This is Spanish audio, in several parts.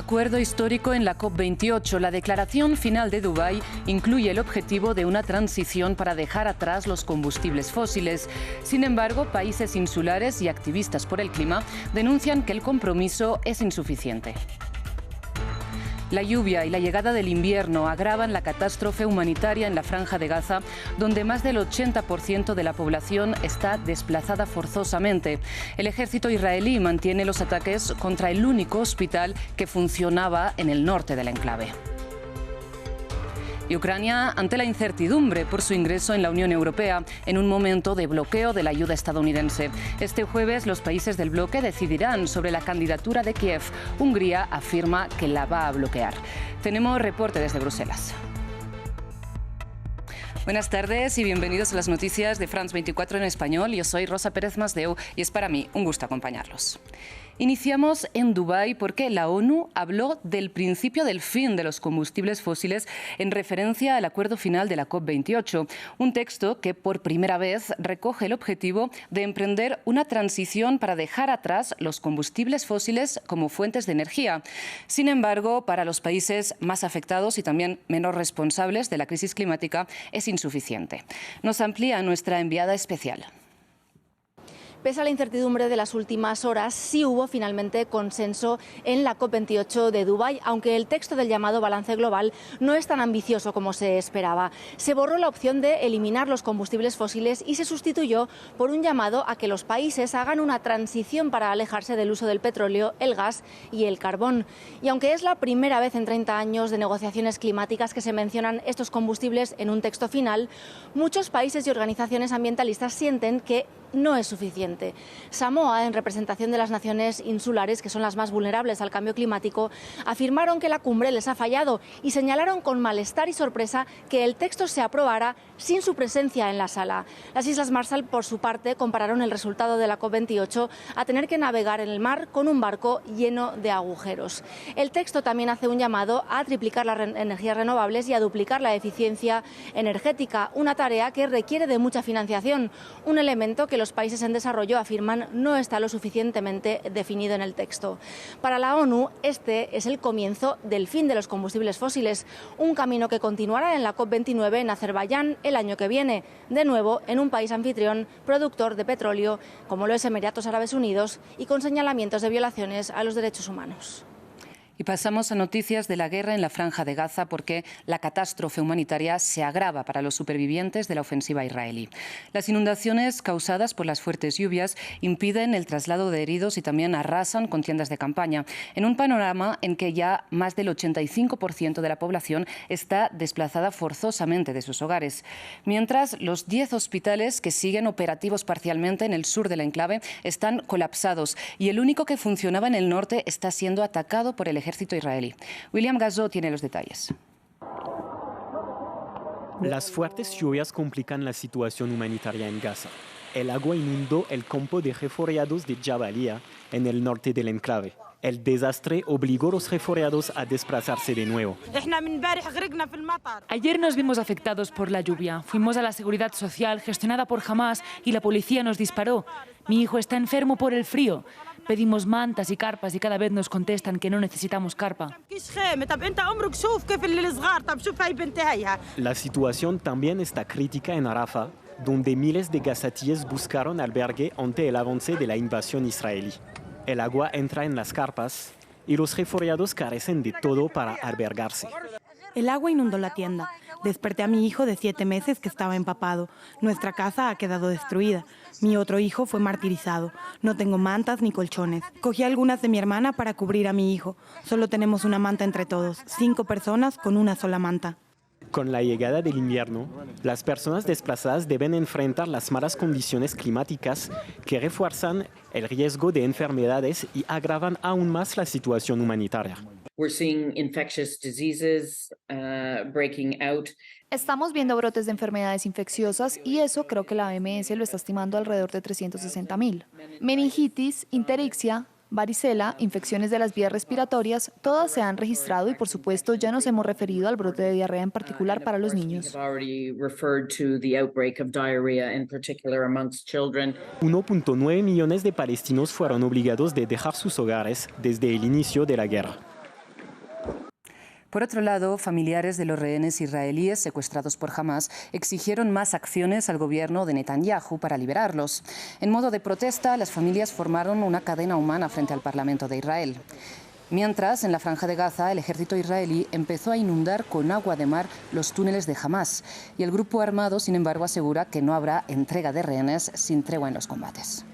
Acuerdo histórico en la COP28. La declaración final de Dubái incluye el objetivo de una transición para dejar atrás los combustibles fósiles. Sin embargo, países insulares y activistas por el clima denuncian que el compromiso es insuficiente. La lluvia y la llegada del invierno agravan la catástrofe humanitaria en la Franja de Gaza, donde más del 80% de la población está desplazada forzosamente. El ejército israelí mantiene los ataques contra el único hospital que funcionaba en el norte del enclave. Y Ucrania ante la incertidumbre por su ingreso en la Unión Europea en un momento de bloqueo de la ayuda estadounidense. Este jueves los países del bloque decidirán sobre la candidatura de Kiev. Hungría afirma que la va a bloquear. Tenemos reporte desde Bruselas. Buenas tardes y bienvenidos a las noticias de France 24 en español. Yo soy Rosa Pérez Masdeu y es para mí un gusto acompañarlos. Iniciamos en Dubái porque la ONU habló del principio del fin de los combustibles fósiles en referencia al acuerdo final de la COP28, un texto que por primera vez recoge el objetivo de emprender una transición para dejar atrás los combustibles fósiles como fuentes de energía. Sin embargo, para los países más afectados y también menos responsables de la crisis climática es insuficiente. Nos amplía nuestra enviada especial. Pese a la incertidumbre de las últimas horas, sí hubo finalmente consenso en la COP28 de Dubái, aunque el texto del llamado balance global no es tan ambicioso como se esperaba. Se borró la opción de eliminar los combustibles fósiles y se sustituyó por un llamado a que los países hagan una transición para alejarse del uso del petróleo, el gas y el carbón. Y aunque es la primera vez en 30 años de negociaciones climáticas que se mencionan estos combustibles en un texto final, muchos países y organizaciones ambientalistas sienten que no es suficiente. Samoa, en representación de las naciones insulares, que son las más vulnerables al cambio climático, afirmaron que la cumbre les ha fallado y señalaron con malestar y sorpresa que el texto se aprobara sin su presencia en la sala. Las Islas Marshall, por su parte, compararon el resultado de la COP28 a tener que navegar en el mar con un barco lleno de agujeros. El texto también hace un llamado a triplicar las energías renovables y a duplicar la eficiencia energética, una tarea que requiere de mucha financiación, un elemento que los países en desarrollo afirman no está lo suficientemente definido en el texto. Para la ONU, este es el comienzo del fin de los combustibles fósiles, un camino que continuará en la COP29 en Azerbaiyán el año que viene, de nuevo en un país anfitrión productor de petróleo, como lo es Emiratos Árabes Unidos, y con señalamientos de violaciones a los derechos humanos. Y pasamos a noticias de la guerra en la Franja de Gaza porque la catástrofe humanitaria se agrava para los supervivientes de la ofensiva israelí. Las inundaciones causadas por las fuertes lluvias impiden el traslado de heridos y también arrasan con tiendas de campaña, en un panorama en que ya más del 85% de la población está desplazada forzosamente de sus hogares. Mientras, los 10 hospitales que siguen operativos parcialmente en el sur del enclave están colapsados y el único que funcionaba en el norte está siendo atacado por el ejército israelí. William Gazzo tiene los detalles. Las fuertes lluvias complican la situación humanitaria en Gaza. El agua inundó el campo de refugiados de Jabalia, en el norte del enclave. El desastre obligó a los refugiados a desplazarse de nuevo. Ayer nos vimos afectados por la lluvia. Fuimos a la seguridad social gestionada por Hamas y la policía nos disparó. Mi hijo está enfermo por el frío. Pedimos mantas y carpas y cada vez nos contestan que no necesitamos carpa. La situación también está crítica en Rafah, donde miles de gazatíes buscaron albergue ante el avance de la invasión israelí. El agua entra en las carpas y los refugiados carecen de todo para albergarse. El agua inundó la tienda. Desperté a mi hijo de 7 meses que estaba empapado. Nuestra casa ha quedado destruida. Mi otro hijo fue martirizado. No tengo mantas ni colchones. Cogí algunas de mi hermana para cubrir a mi hijo. Solo tenemos una manta entre todos. 5 personas con una sola manta. Con la llegada del invierno, las personas desplazadas deben enfrentar las malas condiciones climáticas que refuerzan el riesgo de enfermedades y agravan aún más la situación humanitaria. Estamos viendo brotes de enfermedades infecciosas y eso creo que la OMS lo está estimando alrededor de 360.000. Meningitis, interixia, varicela, infecciones de las vías respiratorias, todas se han registrado y por supuesto ya nos hemos referido al brote de diarrea en particular para los niños. 1.9 millones de palestinos fueron obligados a dejar sus hogares desde el inicio de la guerra. Por otro lado, familiares de los rehenes israelíes secuestrados por Hamás exigieron más acciones al gobierno de Netanyahu para liberarlos. En modo de protesta, las familias formaron una cadena humana frente al Parlamento de Israel. Mientras, en la Franja de Gaza, el ejército israelí empezó a inundar con agua de mar los túneles de Hamás. Y el grupo armado, sin embargo, asegura que no habrá entrega de rehenes sin tregua en los combates.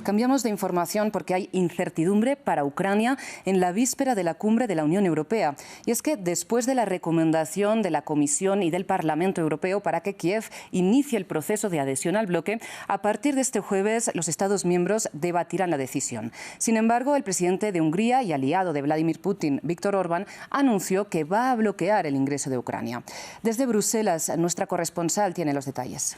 Cambiamos de información porque hay incertidumbre para Ucrania en la víspera de la cumbre de la Unión Europea. Y es que después de la recomendación de la Comisión y del Parlamento Europeo para que Kiev inicie el proceso de adhesión al bloque, a partir de este jueves los Estados miembros debatirán la decisión. Sin embargo, el presidente de Hungría y aliado de Vladimir Putin, Viktor Orbán, anunció que va a bloquear el ingreso de Ucrania. Desde Bruselas, nuestra corresponsal tiene los detalles.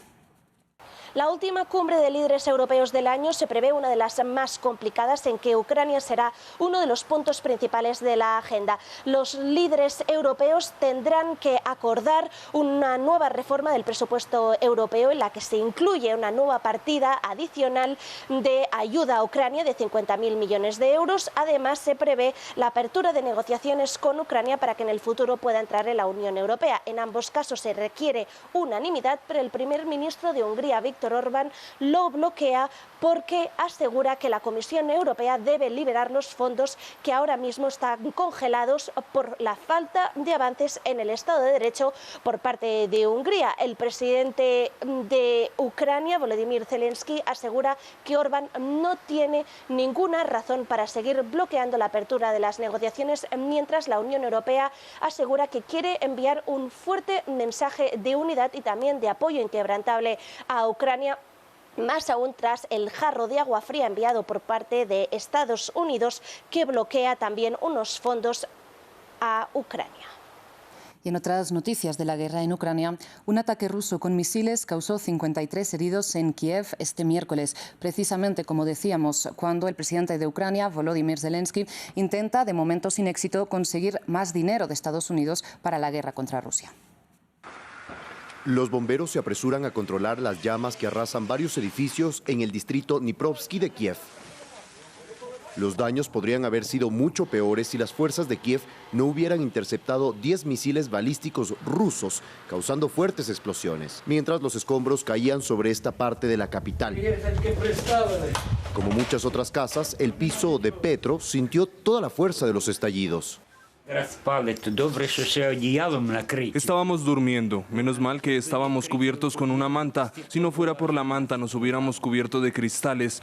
La última cumbre de líderes europeos del año se prevé una de las más complicadas, en que Ucrania será uno de los puntos principales de la agenda. Los líderes europeos tendrán que acordar una nueva reforma del presupuesto europeo en la que se incluye una nueva partida adicional de ayuda a Ucrania de 50.000 millones de euros. Además, se prevé la apertura de negociaciones con Ucrania para que en el futuro pueda entrar en la Unión Europea. En ambos casos se requiere unanimidad, pero el primer ministro de Hungría, Viktor Orbán, lo bloquea porque asegura que la Comisión Europea debe liberar los fondos que ahora mismo están congelados por la falta de avances en el Estado de Derecho por parte de Hungría. El presidente de Ucrania, Volodymyr Zelensky, asegura que Orbán no tiene ninguna razón para seguir bloqueando la apertura de las negociaciones, mientras la Unión Europea asegura que quiere enviar un fuerte mensaje de unidad y también de apoyo inquebrantable a Ucrania, más aún tras el jarro de agua fría enviado por parte de Estados Unidos, que bloquea también unos fondos a Ucrania. Y en otras noticias de la guerra en Ucrania, un ataque ruso con misiles causó 53 heridos en Kiev este miércoles, precisamente como decíamos, cuando el presidente de Ucrania, Volodymyr Zelensky, intenta, de momento sin éxito, conseguir más dinero de Estados Unidos para la guerra contra Rusia. Los bomberos se apresuran a controlar las llamas que arrasan varios edificios en el distrito Dniprovsky de Kiev. Los daños podrían haber sido mucho peores si las fuerzas de Kiev no hubieran interceptado 10 misiles balísticos rusos, causando fuertes explosiones, mientras los escombros caían sobre esta parte de la capital. Como muchas otras casas, el piso de Petro sintió toda la fuerza de los estallidos. Estábamos durmiendo, menos mal que estábamos cubiertos con una manta. Si no fuera por la manta nos hubiéramos cubierto de cristales.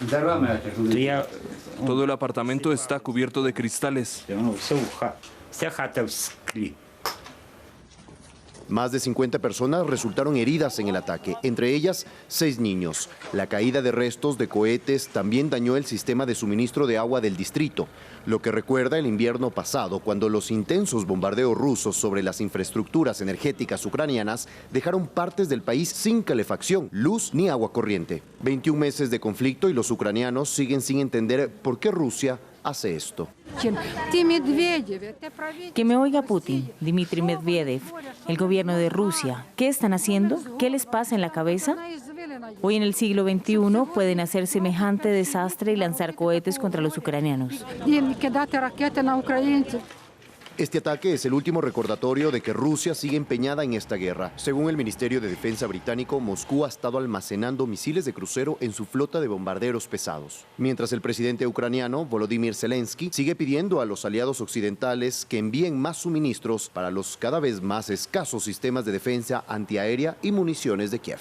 Todo el apartamento está cubierto de cristales. Más de 50 personas resultaron heridas en el ataque, entre ellas 6 niños. La caída de restos de cohetes también dañó el sistema de suministro de agua del distrito, lo que recuerda el invierno pasado, cuando los intensos bombardeos rusos sobre las infraestructuras energéticas ucranianas dejaron partes del país sin calefacción, luz ni agua corriente. 21 meses de conflicto y los ucranianos siguen sin entender por qué Rusia hace esto. Que me oiga Putin, Dmitry Medvedev, el gobierno de Rusia. ¿Qué están haciendo? ¿Qué les pasa en la cabeza? Hoy en el siglo XXI pueden hacer semejante desastre y lanzar cohetes contra los ucranianos. Este ataque es el último recordatorio de que Rusia sigue empeñada en esta guerra. Según el Ministerio de Defensa británico, Moscú ha estado almacenando misiles de crucero en su flota de bombarderos pesados. Mientras el presidente ucraniano, Volodymyr Zelensky, sigue pidiendo a los aliados occidentales que envíen más suministros para los cada vez más escasos sistemas de defensa antiaérea y municiones de Kiev.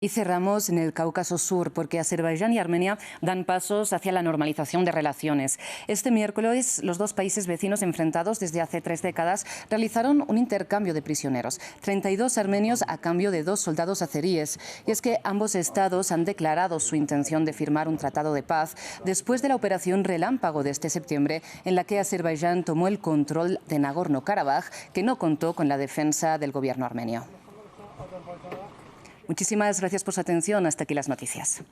Y cerramos en el Cáucaso Sur, porque Azerbaiyán y Armenia dan pasos hacia la normalización de relaciones. Este miércoles, los dos países vecinos enfrentados desde hace 3 décadas realizaron un intercambio de prisioneros. 32 armenios a cambio de 2 soldados azeríes. Y es que ambos estados han declarado su intención de firmar un tratado de paz después de la operación Relámpago de este septiembre, en la que Azerbaiyán tomó el control de Nagorno-Karabaj, que no contó con la defensa del gobierno armenio. Muchísimas gracias por su atención. Hasta aquí las noticias.